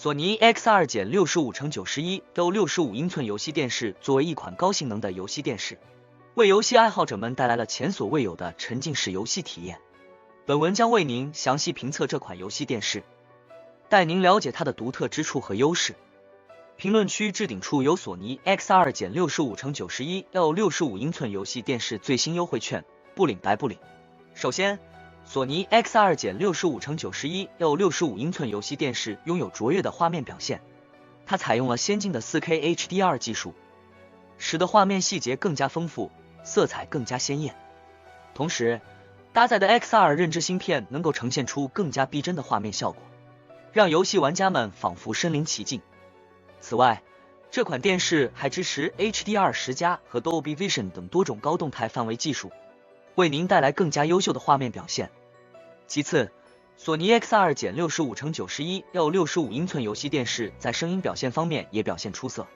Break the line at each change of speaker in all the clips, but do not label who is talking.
索尼 X2-65×91 65英寸游戏电视作为一款高性能的游戏电视，为游戏爱好者们带来了前所未有的沉浸式游戏体验。本文将为您详细评测这款游戏电视，带您了解它的独特之处和优势。评论区置顶处有索尼 X2-65×91 65英寸游戏电视最新优惠券，不领白不领。首先，索尼 X2-65×91 65英寸游戏电视拥有卓越的画面表现，它采用了先进的 4K HDR 技术，使得画面细节更加丰富，色彩更加鲜艳。同时，搭载的 X2 认知芯片能够呈现出更加逼真的画面效果，让游戏玩家们仿佛身临其境。此外，这款电视还支持 HDR10+ 和 Dolby Vision 等多种高动态范围技术，为您带来更加优秀的画面表现。其次，索尼 X2-65×91 65英寸游戏电视在声音表现方面也表现出色，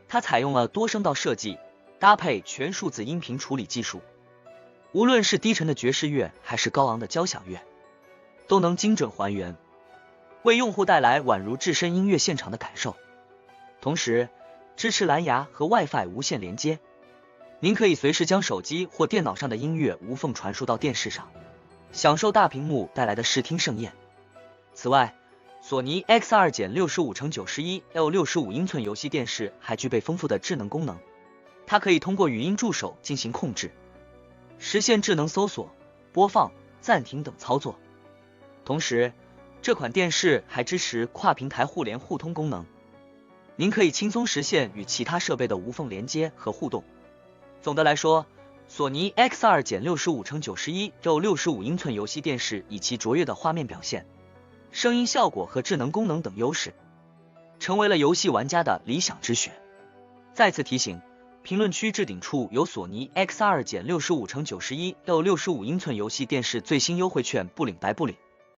它采用了多声道设计，搭配全数字音频处理技术，无论是低沉的爵士乐还是高昂的交响乐，都能精准还原，为用户带来宛如置身音乐现场的感受。同时，支持蓝牙和 WiFi 无线连接，您可以随时将手机或电脑上的音乐无缝传输到电视上，享受大屏幕带来的视听盛宴。此外，索尼 X2-65×91 65英寸游戏电视还具备丰富的智能功能，它可以通过语音助手进行控制，实现智能搜索、播放、暂停等操作。同时，这款电视还支持跨平台互联互通功能，您可以轻松实现与其他设备的无缝连接和互动。总的来说，索尼 X2-65×91 65英寸游戏电视以其卓越的画面表现、声音效果和智能功能等优势，成为了游戏玩家的理想之选。再次提醒，评论区置顶处有索尼 X2-65×91 65英寸游戏电视最新优惠券，不领白不领。